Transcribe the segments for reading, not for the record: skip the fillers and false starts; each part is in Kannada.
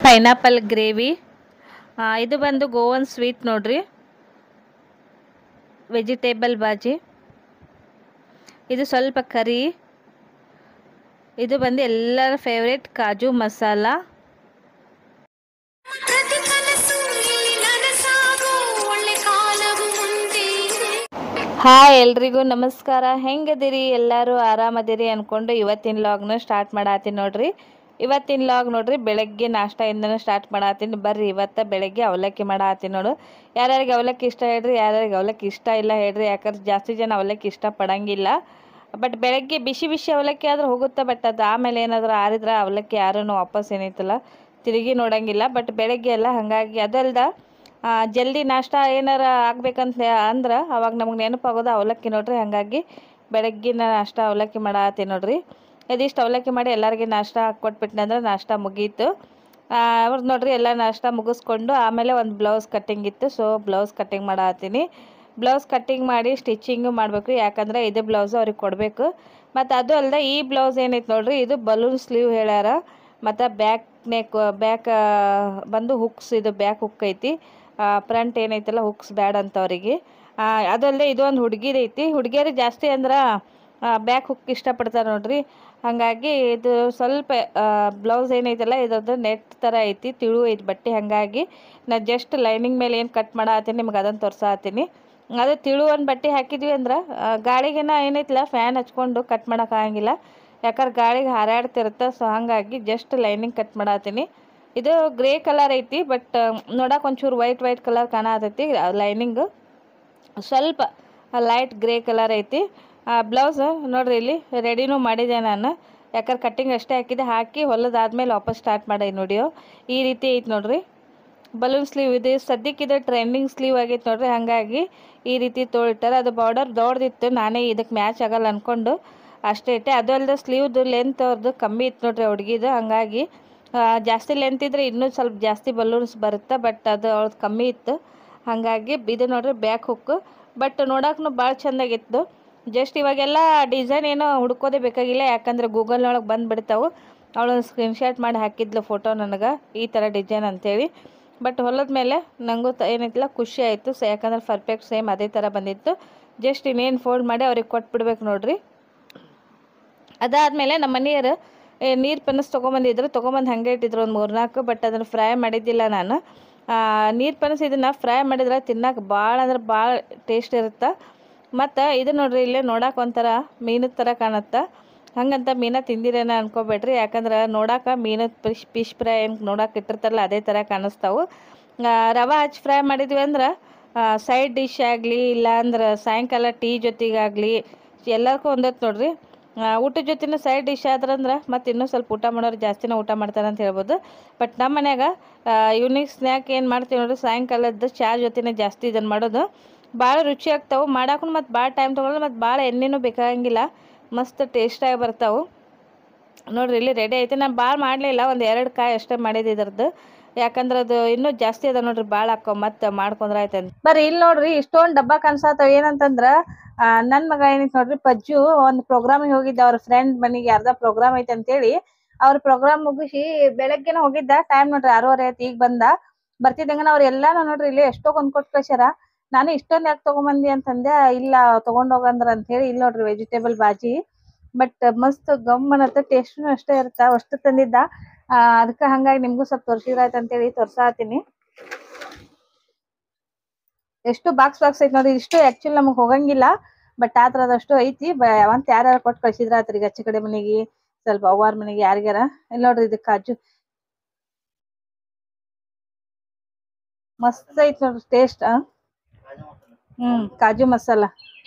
Pineapple gravy. ಇದು ಬಂದು ಗೋವನ್ ಸ್ವೀಟ್ ನೋಡ್ರಿ. ವೆಜಿಟೇಬಲ್ ಬಾಜಿ. ಇದು ಸ್ವಲ್ಪ ಕರಿ. ಇದು ಬಂದು ಎಲ್ಲರ ಫೇವ್ರೇಟ್ ಕಾಜು ಮಸಾಲ. ಹಾಯ್ ಎಲ್ರಿಗೂ ನಮಸ್ಕಾರ. ಹೆಂಗದಿರಿ? ಎಲ್ಲರೂ ಆರಾಮದಿರಿ ಅನ್ಕೊಂಡು ಇವತ್ತಿನ ಲಾಗ್ನ ಸ್ಟಾರ್ಟ್ ಮಾಡತ್ತೀನಿ ನೋಡ್ರಿ. ಇವತ್ತಿನ ಲಾಗ್ ನೋಡ್ರಿ ಬೆಳಗ್ಗೆ ನಾಷ್ಟಾಯಿಂದನೂ ಸ್ಟಾರ್ಟ್ ಮಾಡತ್ತೀನಿ. ಬರ್ರಿ ಇವತ್ತು ಬೆಳಗ್ಗೆ ಅವಲಕ್ಕಿ ಮಾಡತ್ತೀನಿ ನೋಡು. ಯಾರ್ಯಾರಿಗೆ ಅವಲಕ್ಕಿ ಇಷ್ಟ ಹೇಳ್ರಿ, ಯಾರ್ಯಾರಿಗೆ ಅವಲಕ್ಕಿ ಇಷ್ಟ ಇಲ್ಲ ಹೇಳ್ರಿ. ಯಾಕಂದ್ರೆ ಜಾಸ್ತಿ ಜನ ಅವಲಕ್ಕಿ ಇಷ್ಟಪಡಂಗಿಲ್ಲ. ಬಟ್ ಬೆಳಗ್ಗೆ ಬಿಸಿ ಬಿಸಿ ಅವಲಕ್ಕಿ ಆದ್ರೆ ಹೋಗುತ್ತೆ. ಬಟ್ ಅದು ಆಮೇಲೆ ಏನಾದರೂ ಆರಿದ್ರೆ ಅವಲಕ್ಕಿ ಯಾರೂ ವಾಪಸ್ ಏನೈತಲ್ಲ ತಿರುಗಿ ನೋಡಂಗಿಲ್ಲ. ಬಟ್ ಬೆಳಗ್ಗೆ ಎಲ್ಲ ಹಾಗಾಗಿ ಅದಲ್ದ ಜಲ್ದಿ ನಾಷ್ಟ ಏನಾರ ಆಗ್ಬೇಕಂತ ಅಂದ್ರೆ ಅವಾಗ ನಮಗೆ ನೆನಪಾಗೋದು ಅವಲಕ್ಕಿ ನೋಡ್ರಿ. ಹಾಗಾಗಿ ಬೆಳಗ್ಗಿನ ನಾಷ್ಟ ಅವಲಕ್ಕಿ ಮಾಡತ್ತೀನಿ ನೋಡ್ರಿ. ಇದಿಷ್ಟು ಅವಲಕ್ಕಿ ಮಾಡಿ ಎಲ್ಲರಿಗೆ ನಾಷ್ಟ ಹಾಕ್ಕೊಟ್ಬಿಟ್ನೆ ಅಂದ್ರೆ ನಾಷ್ಟ ಮುಗೀತು. ಅವ್ರದ್ದು ನೋಡ್ರಿ ಎಲ್ಲ ನಾಷ್ಟ ಮುಗಿಸ್ಕೊಂಡು ಆಮೇಲೆ ಒಂದು ಬ್ಲೌಸ್ ಕಟ್ಟಿಂಗ್ ಇತ್ತು. ಸೊ ಬ್ಲೌಸ್ ಕಟ್ಟಿಂಗ್ ಮಾಡತ್ತೀನಿ. ಬ್ಲೌಸ್ ಕಟ್ಟಿಂಗ್ ಮಾಡಿ ಸ್ಟಿಚಿಂಗು ಮಾಡಬೇಕು. ಯಾಕಂದರೆ ಇದು ಬ್ಲೌಸು ಅವ್ರಿಗೆ ಕೊಡಬೇಕು. ಮತ್ತು ಅದು ಅಲ್ಲದೆ ಈ ಬ್ಲೌಸ್ ಏನೈತೆ ನೋಡ್ರಿ, ಇದು ಬಲೂನ್ ಸ್ಲೀವ್ ಹೇಳ್ಯಾರ. ಮತ್ತು ಬ್ಯಾಕ್ ಬಂದು ಹುಕ್ಸ್, ಇದು ಬ್ಯಾಕ್ ಹುಕ್ ಐತಿ. ಫ್ರಂಟ್ ಏನೈತಲ್ಲ ಹುಕ್ಸ್ ಬ್ಯಾಡ್ ಅಂತ ಅವರಿಗೆ. ಅದಲ್ಲದೆ ಇದು ಒಂದು ಹುಡುಗಿದು ಐತಿ. ಹುಡುಗಿಯರು ಜಾಸ್ತಿ ಅಂದ್ರೆ ಬ್ಯಾಕ್ ಹುಕ್ ಇಷ್ಟಪಡ್ತಾರೆ ನೋಡ್ರಿ. ಹಾಗಾಗಿ ಇದು ಸ್ವಲ್ಪ ಬ್ಲೌಸ್ ಏನೈತಲ್ಲ ಇದ್ರದ್ದು ನೆಟ್ ಥರ ಐತಿ, ತಿಳು ಐತಿ ಬಟ್ಟೆ. ಹಾಗಾಗಿ ನಾನು ಜಸ್ಟ್ ಲೈನಿಂಗ್ ಮೇಲೆ ಏನು ಕಟ್ ಮಾಡತ್ತೀನಿ ನಿಮ್ಗೆ ಅದನ್ನು ತೋರ್ಸಾತೀನಿ. ಅದು ತಿಳು ಒಂದು ಬಟ್ಟೆ ಹಾಕಿದ್ವಿ ಅಂದ್ರೆ ಗಾಳಿಗೆನ ಏನೈತಿಲ್ಲ ಫ್ಯಾನ್ ಹಚ್ಕೊಂಡು ಕಟ್ ಮಾಡೋಕ್ಕಾಗಂಗಿಲ್ಲ. ಯಾಕಂದ್ರೆ ಗಾಳಿಗೆ ಹಾರಾಡ್ತಿರುತ್ತೆ. ಸೊ ಹಾಗಾಗಿ ಜಸ್ಟ್ ಲೈನಿಂಗ್ ಕಟ್ ಮಾಡತ್ತೀನಿ. ಇದು ಗ್ರೇ ಕಲರ್ ಐತಿ. ಬಟ್ ನೋಡಕ್ಕೆ ಒಂಚೂರು ವೈಟ್ ಕಲರ್ ಕಾಣತೈತಿ. ಲೈನಿಂಗು ಸ್ವಲ್ಪ ಲೈಟ್ ಗ್ರೇ ಕಲರ್ ಐತಿ. ಬ್ಲೌಸ್ ನೋಡ್ರಿ ಇಲ್ಲಿ ರೆಡಿನೂ ಮಾಡಿದೆ ನಾನು. ಯಾಕಂದ್ರೆ ಕಟ್ಟಿಂಗ್ ಅಷ್ಟೇ ಹಾಕಿದೆ. ಹಾಕಿ ಹೊಲದಾದ್ಮೇಲೆ ವಾಪಸ್ ಸ್ಟಾರ್ಟ್ ಮಾಡಿ ನೋಡಿಯೋ ಈ ರೀತಿ ಐತಿ ನೋಡ್ರಿ. ಬಲೂನ್ ಸ್ಲೀವ್ ಇದೆ. ಸದ್ಯಕ್ಕಿದೆ ಟ್ರೆಂಡಿಂಗ್ ಸ್ಲೀವ್ ಆಗೈತೆ ನೋಡ್ರಿ. ಹಾಗಾಗಿ ಈ ರೀತಿ ತೊಳಿತಾರೆ. ಅದು ಬಾರ್ಡರ್ ದೊಡ್ಡದಿತ್ತು, ನಾನೇ ಇದಕ್ಕೆ ಮ್ಯಾಚ್ ಆಗಲ್ಲ ಅಂದ್ಕೊಂಡು ಅಷ್ಟೇ ಇಟ್ಟೆ. ಅದು ಅಲ್ಲದೆ ಸ್ಲೀವ್ದು ಲೆಂತ್ ಅವ್ರದ್ದು ಕಮ್ಮಿ ಇತ್ತು ನೋಡ್ರಿ ಹುಡುಗಿದು. ಹಾಗಾಗಿ ಜಾಸ್ತಿ ಲೆಂತ್ ಇದ್ದರೆ ಇನ್ನೂ ಸ್ವಲ್ಪ ಜಾಸ್ತಿ ಬಲೂನ್ಸ್ ಬರುತ್ತೆ. ಬಟ್ ಅದು ಅವ್ರದ್ದು ಕಮ್ಮಿ ಇತ್ತು. ಹಾಗಾಗಿ ಇದು ನೋಡ್ರಿ ಬ್ಯಾಕ್ ಹುಕ್ಕು. ಬಟ್ ನೋಡೋಕ್ಕೂ ಭಾಳ ಚೆಂದಾಗಿತ್ತು. ಜಸ್ಟ್ ಇವಾಗೆಲ್ಲ ಡಿಸೈನ್ ಏನೋ ಹುಡ್ಕೋದೇ ಬೇಕಾಗಿಲ್ಲ. ಯಾಕಂದರೆ ಗೂಗಲ್ನೊಳಗೆ ಬಂದುಬಿಡ್ತಾವೆ. ಅವಳೊಂದು ಸ್ಕ್ರೀನ್ಶಾಟ್ ಮಾಡಿ ಹಾಕಿದ್ಲು ಫೋಟೋ ನನಗೆ, ಈ ಥರ ಡಿಸೈನ್ ಅಂಥೇಳಿ. ಬಟ್ ಹೊಲದ ಮೇಲೆ ನನಗೂ ಏನೈತಿಲ್ಲ ಖುಷಿ ಆಯಿತು. ಯಾಕಂದ್ರೆ ಪರ್ಫೆಕ್ಟ್ ಸೇಮ್ ಅದೇ ಥರ ಬಂದಿತ್ತು. ಜಸ್ಟ್ ಇನ್ನೇನು ಫೋಲ್ಡ್ ಮಾಡಿ ಅವ್ರಿಗೆ ಕೊಟ್ಬಿಡ್ಬೇಕು ನೋಡ್ರಿ. ಅದಾದಮೇಲೆ ನಮ್ಮ ಮನೆಯವರು ನೀರು ಪನಸ್ ತೊಗೊಂಬಂದು ಹಾಗೆ ಇಟ್ಟಿದ್ರು ಒಂದು 3-4. ಬಟ್ ಅದನ್ನು ಫ್ರೈ ಮಾಡಿದ್ದಿಲ್ಲ ನಾನು. ನೀರು ಪನಸ್ ಇದನ್ನು ಫ್ರೈ ಮಾಡಿದ್ರೆ ತಿನ್ನೋಕೆ ಭಾಳ ಅಂದ್ರೆ ಭಾಳ ಟೇಸ್ಟ್ ಇರುತ್ತೆ. ಮತ್ತು ಇದು ನೋಡ್ರಿ ಇಲ್ಲೇ ನೋಡೋಕೆ ಒಂಥರ ಮೀನದ ಥರ ಕಾಣುತ್ತೆ. ಹಂಗಂತ ಮೀನ ತಿಂದಿರೇನ ಅನ್ಕೋಬೇಡ್ರಿ. ಯಾಕಂದ್ರೆ ನೋಡೋಕೆ ಮೀನದ ಫಿಶ್ ಫ್ರೈ ಏನು ನೋಡೋಕೆ ಇಟ್ಟಿರ್ತಾರಲ್ಲ ಅದೇ ಥರ ಕಾಣಿಸ್ತಾವೆ. ರವೆ ಹಚ್ಚಿ ಫ್ರೈ ಮಾಡಿದ್ವಿ ಅಂದ್ರೆ ಸೈಡ್ ಡಿಶ್ ಆಗಲಿ ಇಲ್ಲ ಅಂದ್ರೆ ಸಾಯಂಕಾಲ ಟೀ ಜೊತೆಗಾಗಲಿ ಎಲ್ಲರಿಗೂ ಒಂದೊತ್ತು ನೋಡ್ರಿ. ಊಟದ ಜೊತೆನೂ ಸೈಡ್ ಡಿಶ್ ಆದ್ರಂದ್ರೆ ಮತ್ತು ಇನ್ನೂ ಸ್ವಲ್ಪ ಊಟ ಮಾಡೋರು ಜಾಸ್ತಿನೇ ಊಟ ಮಾಡ್ತಾರೆ ಅಂತ ಹೇಳ್ಬೋದು. ಬಟ್ ನಮ್ಮ ಮನ್ಯಾಗ ಈವ್ನಿಂಗ್ ಸ್ನ್ಯಾಕ್ ಏನು ಮಾಡ್ತೀವಿ ನೋಡ್ರಿ, ಸಾಯಂಕಾಲದ ಚಹಾ ಜೊತೆನೇ ಜಾಸ್ತಿ ಇದನ್ನು ಮಾಡೋದು. ಭಾಳ ರುಚಿ ಆಗ್ತಾವೆ ಮಾಡಾಕು. ಮತ್ತು ಭಾಳ ಟೈಮ್ ತೊಗೊಳ್ಳೋದು, ಮತ್ತು ಭಾಳ ಎಣ್ಣೆನೂ ಬೇಕಾಗಂಗಿಲ್ಲ. ಮಸ್ತ್ ಟೇಸ್ಟಾಗಿ ಬರ್ತಾವೆ ನೋಡ್ರಿ. ಇಲ್ಲಿ ರೆಡಿ ಐತೆ. ನಾನು ಭಾಳ ಮಾಡಲಿಲ್ಲ, ಒಂದು 2 ಕಾಯಿ ಅಷ್ಟೇ ಮಾಡಿದ್ದು ಇದ್ರದ್ದು. ಯಾಕಂದ್ರೆ ಅದು ಇನ್ನೂ ಜಾಸ್ತಿ ಅದ ನೋಡ್ರಿ, ಭಾಳ ಹಾಕೋ ಮತ್ತೆ ಮಾಡ್ಕೊಂಡ್ರೆ ಆಯ್ತು ಅಂತ. ಬರ್ರಿ ಇಲ್ಲಿ ನೋಡ್ರಿ ಇಷ್ಟೊಂದು ಡಬ್ಬ ಕಾಣಿಸ್ತಾವ. ಏನಂತಂದ್ರೆ ನನ್ನ ಮಗ ಏನೈತೆ ನೋಡ್ರಿ ಪಜ್ಜು ಒಂದು ಪ್ರೋಗ್ರಾಮಿಗೆ ಹೋಗಿದ್ದ. ಅವ್ರ ಫ್ರೆಂಡ್ ಮನೆಗೆ ಯಾರ್ದ ಪ್ರೋಗ್ರಾಮ್ ಐತೆ ಅಂತೇಳಿ ಅವ್ರ ಪ್ರೋಗ್ರಾಮ್ ಮುಗಿಸಿ ಬೆಳಗ್ಗೆನ ಹೋಗಿದ್ದ. ಟೈಮ್ ನೋಡ್ರಿ 6:30 ಆಯ್ತು. ಈಗ ಬರ್ತಿದ್ದಂಗನ ಅವ್ರು ಎಲ್ಲಾನು ನೋಡ್ರಿ ಇಲ್ಲಿ ಎಷ್ಟೋ ಕೊಂಡ್ಕೊಟ್ಟು ಕಳ್ಸ್ಯಾರ. ನಾನು ಇಷ್ಟೊಂದು ಯಾಕೆ ತೊಗೊಂಬಂದಿ ಅಂತಂದೆ. ಇಲ್ಲ ತೊಗೊಂಡೋಗಂದ್ರ ಅಂತ ಹೇಳಿ. ಇಲ್ಲಿ ನೋಡ್ರಿ ವೆಜಿಟೇಬಲ್ ಬಾಜಿ. ಬಟ್ ಮಸ್ತ್ ಗಮ್ಮನತ್ತ, ಟೇಸ್ಟ್ನು ಅಷ್ಟೇ ಇರುತ್ತೆ. ಅಷ್ಟು ತಂದಿದ್ದ. ಅದಕ್ಕೆ ಹಂಗಾಗಿ ನಿಮಗೂ ಸ್ವಲ್ಪ ತೋರಿಸಿದ್ರಾಯ್ತು ಅಂತೇಳಿ ತೋರ್ಸಾತೀನಿ. ಎಷ್ಟು ಬಾಕ್ಸ್ ಐತಿ ನೋಡಿ. ಇಷ್ಟು ಆ್ಯಕ್ಚುಲಿ ನಮಗೆ ಹೋಗಂಗಿಲ್ಲ. ಬಟ್ ಆ ಥರದಷ್ಟು ಐತಿ. ಅಂತ ಯಾರ್ಯಾರು ಕೊಟ್ಟು ಕಳ್ಸಿದ್ರ ಆತ್ರಿ. ಈಗ ಆಚೆ ಕಡೆ ಮನೆಗೆ ಸ್ವಲ್ಪ ಅವ್ವಾರ ಮನೆಗೆ ಯಾರಿಗಾರ. ಇಲ್ಲಿ ನೋಡ್ರಿ ಇದು ಕಾಜು ಮಸ್ತ್ ಐತಿ ನೋಡ್ರಿ ಟೇಸ್ಟ್. ಕಾಜು ಮಸಾಲ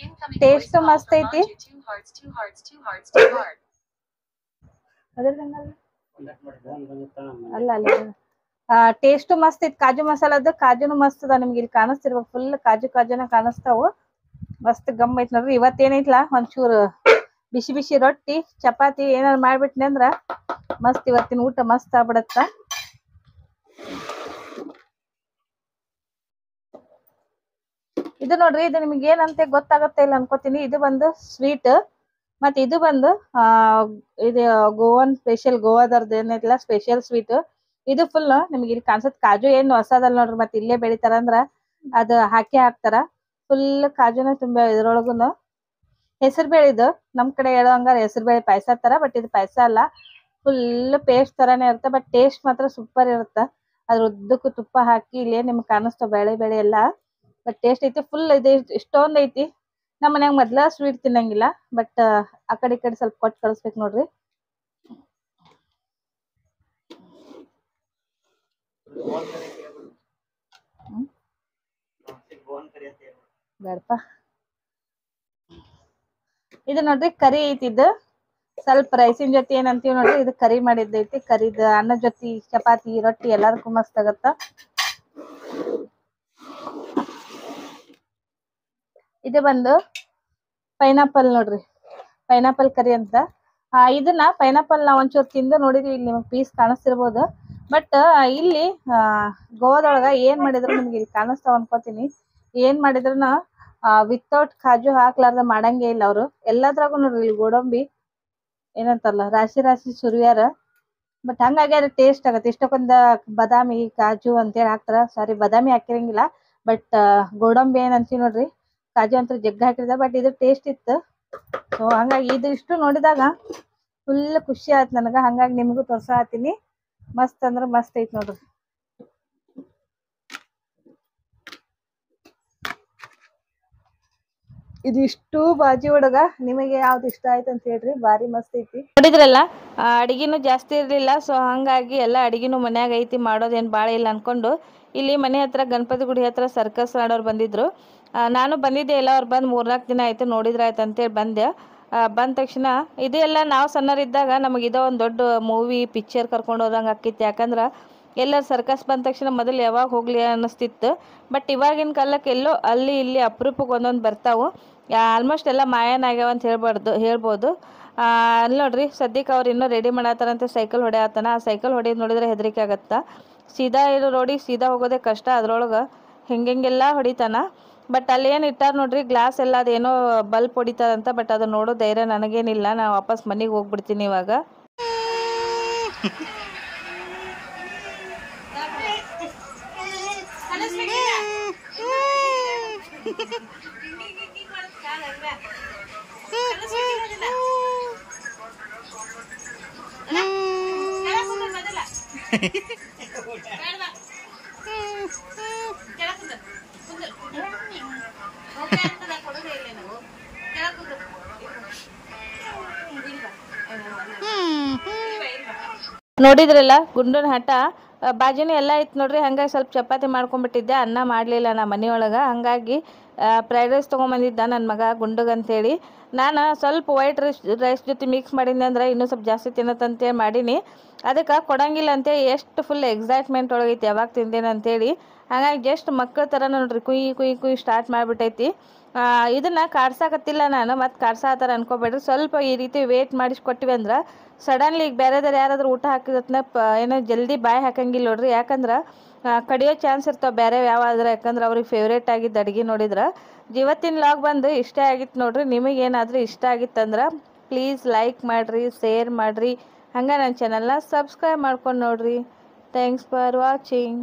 ಟೇಸ್ಟ್ ಮಸ್ತ್ ಐತಿ. ಅಲ್ಲ ಟೇಸ್ಟ್ ಮಸ್ತ್ ಐತಿ. ಕಾಜು ಮಸಾಲದ್ದು ಕಾಜುನು ಮಸ್ತ್ ಅದ. ನಿಮ್ಗೆ ಇಲ್ಲಿ ಕಾಣಿಸ್ತಿರ್ಬೇಕು, ಫುಲ್ ಕಾಜುನ ಕಾಣಿಸ್ತಾವು. ಮಸ್ತ್ ಗಮ್ ಐತಿ ನೋಡ್ರಿ. ಇವತ್ತೇನೈತ್ಲಾ ಒಂಚೂರು ಬಿಸಿ ಬಿಸಿ ರೊಟ್ಟಿ ಚಪಾತಿ ಏನಾರು ಮಾಡ್ಬಿಟ್ನಿ ಅಂದ್ರ ಮಸ್ತ್ ಇವತ್ತಿನ ಊಟ ಮಸ್ತ್ ಆಗ್ಬಿಡತ್ತ. ಇದು ನೋಡ್ರಿ, ಇದು ನಿಮ್ಗೆ ಏನಂತೆ ಗೊತ್ತಾಗತ್ತೆ ಇಲ್ಲ ಅನ್ಕೋತೀನಿ. ಇದು ಬಂದು ಸ್ವೀಟ್. ಮತ್ತೆ ಇದು ಬಂದು ಇದು ಗೋವನ್ ಸ್ಪೆಷಲ್, ಗೋವಾದವ್ರದ್ದು ಏನೈತಿಲ್ಲ ಸ್ಪೆಷಲ್ ಸ್ವೀಟ್. ಇದು ಫುಲ್ ನಿಮ್ಗೆ ಇಲ್ಲಿ ಕಾಣಿಸುತ್ತೆ ಕಾಜು ಏನು ಹೊಸದಲ್ಲ ನೋಡ್ರಿ, ಮತ್ತೆ ಇಲ್ಲೇ ಬೆಳಿತಾರ ಅಂದ್ರ ಅದ ಹಾಕ್ತಾರ. ಫುಲ್ ಕಾಜುನ ತುಂಬ ಇದ್ರೊಳಗುನು ಹೆಸರು ಬೇಳೆ ಇದು ನಮ್ ಕಡೆ ಹೇಳೋ ಹಂಗಾರ ಹೆಸರು ಬೇಳೆ ಪಾಯಸ ತರ, ಬಟ್ ಇದು ಪಾಯಸ ಅಲ್ಲ, ಫುಲ್ ಪೇಸ್ಟ್ ತರಾನೇ ಇರುತ್ತೆ. ಬಟ್ ಟೇಸ್ಟ್ ಮಾತ್ರ ಸೂಪರ್ ಇರುತ್ತೆ. ಅದ್ರ ಉದ್ದಕ್ಕೂ ತುಪ್ಪ ಹಾಕಿ ಇಲ್ಲೇ ನಿಮ್ಗೆ ಕಾಣಿಸ್ತಾವ ಬೇಳೆ ಬೇಳೆ ಎಲ್ಲ. ಬಟ್ ಟೇಸ್ಟ್ ಐತಿ ಫುಲ್ ಇದೆ, ಇಷ್ಟೊಂದ್ ಐತಿ. ನಮ್ಮ ಮನ್ಯಾಗ ಮೊದ್ಲ ಸ್ವೀಟ್ ತಿನ್ನಂಗಿಲ್ಲ, ಬಟ್ ಆ ಕಡೆ ಈ ಕಡೆ ಸ್ವಲ್ಪ ಕೊಟ್ಟು ಕಳಿಸ್ಬೇಕು ನೋಡ್ರಿ. ಬೇಡಪ್ಪ, ಇದು ನೋಡ್ರಿ ಕರಿ ಐತಿ. ಇದು ಸ್ವಲ್ಪ ರೈಸಿನ ಜೊತೆ ಏನಂತೀವಿ ನೋಡ್ರಿ, ಇದು ಕರಿ ಮಾಡಿದ್ದೈತಿ. ಕರಿದ ಅನ್ನ ಜೊತೆ ಚಪಾತಿ ರೊಟ್ಟಿ ಎಲ್ಲದಕ್ಕೂ ಮಸ್ತ್ ಆಗತ್ತ. ಇದು ಬಂದು ಪೈನಾಪಲ್ ನೋಡ್ರಿ, ಪೈನಾಪಲ್ ಕರಿ ಅಂತ. ಇದನ್ನ ಪೈನಾಪಲ್ ನಾವ್ ಒಂಚೂರು ತಿಂದು ನೋಡಿದ್ವಿ, ಇಲ್ಲಿ ನಿಮಗೆ ಪೀಸ್ ಕಾಣಿಸ್ತಿರ್ಬೋದು. ಬಟ್ ಇಲ್ಲಿ ಗೋವಾದೊಳಗ ಏನ್ ಮಾಡಿದ್ರು ನಿಮ್ಗೆ ಇಲ್ಲಿ ಕಾಣಿಸ್ತಾವ ಅನ್ಕೋತೀನಿ. ಏನ್ ಮಾಡಿದ್ರನ ವಿತೌಟ್ ಕಾಜು ಹಾಕ್ಲಾರ್ದ ಮಾಡಂಗೇ ಇಲ್ಲ ಅವ್ರು. ಎಲ್ಲದ್ರಾಗೂ ನೋಡ್ರಿ ಇಲ್ಲಿ ಗೋಡಂಬಿ ಏನಂತಾರಲ್ಲ ರಾಶಿ ರಾಶಿ ಸುರಿಯಾರ. ಬಟ್ ಹಂಗಾಗಿ ಅದು ಟೇಸ್ಟ್ ಆಗತ್ತೆ. ಇಷ್ಟಕ್ಕೊಂದ ಬಾದಾಮಿ ಕಾಜು ಅಂತೇಳಿ ಹಾಕ್ತಾರ. ಸಾರಿ, ಬಾದಾಮಿ ಹಾಕಿರಂಗಿಲ್ಲ, ಬಟ್ ಗೋಡಂಬಿ ಏನಂತೀವಿ ನೋಡ್ರಿ, ಕಾಜು ಅಂತ ಜಗ್ಗ ಹಾಕಿರ್ದ. ಬಟ್ ಇದು ಟೇಸ್ಟ್ ಇತ್ತು. ಸೊ ಹಂಗಾಗಿ ಇದು ಇಷ್ಟು ನೋಡಿದಾಗ ಫುಲ್ ಖುಷಿ ಆಯ್ತು ನನಗ. ಹಂಗಾಗಿ ನಿಮ್ಗೂ ತೋರ್ಸಾತೀನಿ. ಮಸ್ತ್ ಅಂದ್ರ ಮಸ್ತ್ ಐತ್ ನೋಡ್ರಿ. ಇದು ಇಷ್ಟು ಬಾಜಿ ಒಳಗ ನಿಮಗೆ ಯಾವ್ದು ಇಷ್ಟ ಆಯ್ತು ಅಂತ ಹೇಳ್ರಿ. ಬಾರಿ ಮಸ್ತ್ ಐತಿ. ನೋಡಿದ್ರಲ್ಲ, ಅಡಿಗೆನು ಜಾಸ್ತಿ ಇರ್ಲಿಲ್ಲ. ಸೊ ಹಂಗಾಗಿ ಎಲ್ಲ ಅಡಿಗೆನು ಮನ್ಯಾಗ ಐತಿ, ಮಾಡೋದೇನ್ ಬಾಳ ಇಲ್ಲ ಅನ್ಕೊಂಡು ಇಲ್ಲಿ ಮನೆ ಹತ್ರ ಗಣಪತಿ ಗುಡಿ ಹತ್ರ ಸರ್ಕಸ್ ಆಡೋರು ಬಂದಿದ್ರು. ನಾನು ಬಂದಿದ್ದೆ ಎಲ್ಲ. ಅವ್ರು ಬಂದು 3-4 ದಿನ ಆಯ್ತು, ನೋಡಿದ್ರ ಆಯ್ತು ಅಂತೇಳಿ ಬಂದೆ. ಬಂದ ತಕ್ಷಣ ಇದೆಲ್ಲ ನಾವು ಸಣ್ಣರಿದ್ದಾಗ ನಮಗೆ ಇದೋ ಒಂದು ದೊಡ್ಡ ಮೂವಿ ಪಿಕ್ಚರ್ ಕರ್ಕೊಂಡು ಹೋದಂಗೆ ಆಕಿತ್ತು. ಯಾಕಂದ್ರೆ ಎಲ್ಲರೂ ಸರ್ಕಸ್ ಬಂದ ತಕ್ಷಣ ಮೊದಲು ಯಾವಾಗ ಹೋಗ್ಲಿ ಅನ್ನಿಸ್ತಿತ್ತು. ಬಟ್ ಇವಾಗಿನ ಕಾಲಕ್ಕೆ ಎಲ್ಲೋ ಅಲ್ಲಿ ಇಲ್ಲಿ ಅಪರೂಪಕ್ಕೆ ಒಂದೊಂದು ಬರ್ತಾವೆ. ಆಲ್ಮೋಸ್ಟ್ ಎಲ್ಲ ಮಾಯನಾಗ್ಯಾವ ಅಂತ ಹೇಳ್ಬೋದು. ಅಲ್ಲಿ ನೋಡ್ರಿ, ಸದ್ಯಕ್ಕೆ ಅವ್ರು ಇನ್ನೂ ರೆಡಿ ಮಾಡತ್ತಾರಂತೆ. ಸೈಕಲ್ ಹೊಡೆಯತ್ತಾನ. ಆ ಸೈಕಲ್ ಹೊಡೆಯೋದು ನೋಡಿದ್ರೆ ಹೆದರಿಕೆ ಆಗತ್ತಾ. ಸೀದಾ ಇರೋ ರೋಡಿಗೆ ಸೀದಾ ಹೋಗೋದೇ ಕಷ್ಟ, ಅದ್ರೊಳಗೆ ಹೆಂಗೆಲ್ಲ ಹೊಡಿತಾನ. ಬಟ್ ಅಲ್ಲಿ ಏನು ಇಟ್ಟಾರ ನೋಡ್ರಿ, ಗ್ಲಾಸ್ ಎಲ್ಲ ಅದೇನೋ ಬಲ್ಪ್ ಹೊಡಿತಾರಂತ. ಬಟ್ ಅದು ನೋಡೋ ಧೈರ್ಯ ನನಗೇನಿಲ್ಲ. ನಾ ವಾಪಸ್ ಮನೆಗೆ ಹೋಗ್ಬಿಡ್ತೀನಿ ಇವಾಗ. ನೋಡಿದ್ರಲ್ಲ ಗುಂಡನ ಹಠ. ಬಾಜಿನೂ ಎಲ್ಲ ಇತ್ತು ನೋಡ್ರಿ. ಹಂಗಾಗಿ ಸ್ವಲ್ಪ ಚಪಾತಿ ಮಾಡ್ಕೊಂಡ್ಬಿಟ್ಟಿದ್ದೆ, ಅನ್ನ ಮಾಡಲಿಲ್ಲ ನಾ ಮನೆಯೊಳಗೆ. ಹಂಗಾಗಿ ಫ್ರೈಡ್ ರೈಸ್ ತೊಗೊಂಬಂದಿದ್ದ ನನ್ನ ಮಗ ಗುಂಡಗಂತೇಳಿ. ನಾನು ಸ್ವಲ್ಪ ವೈಟ್ ರೈಸ್ ಜೊತೆ ಮಿಕ್ಸ್ ಮಾಡಿದ್ದೆ ಅಂದ್ರೆ ಇನ್ನೂ ಸ್ವಲ್ಪ ಜಾಸ್ತಿ ತಿನ್ನತ್ತಂತೇಳಿ ಮಾಡೀನಿ. ಅದಕ್ಕೆ ಕೊಡಂಗಿಲ್ಲ ಅಂತೇಳಿ ಎಷ್ಟು ಫುಲ್ ಎಕ್ಸೈಟ್ಮೆಂಟ್ ಒಳಗೈತಿ ಯಾವಾಗ ತಿಂದೇನೆ ಅಂತೇಳಿ. ಹಾಗಾಗಿ ಜಸ್ಟ್ ಮಕ್ಕಳ ಥರ ನೋಡ್ರಿ ಕುಯ್ ಕುಯ್ ಕುಯ್ ಸ್ಟಾರ್ಟ್ ಮಾಡಿಬಿಟ್ಟೈತಿ. ಇದನ್ನು ಕಾಡ್ಸಾಕತ್ತಿಲ್ಲ ನಾನು, ಮತ್ತು ಕಾಡ್ಸಾತಾರ ಅನ್ಕೋಬೇಡ್ರಿ. ಸ್ವಲ್ಪ ಈ ರೀತಿ ವೇಟ್ ಮಾಡಿಸ್ಕೊಟ್ಟಿವಿ ಅಂದ್ರೆ ಸಡನ್ಲಿ ಈಗ ಬೇರೆದವ್ರು ಯಾರಾದ್ರೂ ಊಟ ಹಾಕಿದತ್ನ ಏನೋ ಜಲ್ದಿ ಬಾಯಿ ಹಾಕಂಗಿಲ್ಲ ನೋಡ್ರಿ. ಯಾಕಂದ್ರೆ ಕಡಿಯೋ ಚಾನ್ಸ್ ಇರ್ತಾವೆ ಬೇರೆ ಯಾವಾದ್ರೆ. ಯಾಕಂದ್ರೆ ಅವ್ರಿಗೆ ಫೇವ್ರೇಟ್ ಆಗಿದ್ದು ಅಡುಗೆ ನೋಡಿದ್ರೆ. ಇವತ್ತಿನ ಲಾಗ್ ಬಂದು ಇಷ್ಟ ಆಗಿತ್ತು ನೋಡ್ರಿ. ನಿಮಗೇನಾದರೂ ಇಷ್ಟ ಆಗಿತ್ತಂದ್ರೆ ಪ್ಲೀಸ್ ಲೈಕ್ ಮಾಡಿರಿ, ಶೇರ್ ಮಾಡಿರಿ, ಹಂಗೆ ನನ್ನ ಚಾನಲ್ನ ಸಬ್ಸ್ಕ್ರೈಬ್ ಮಾಡ್ಕೊಂಡು ನೋಡ್ರಿ. Thanks for watching.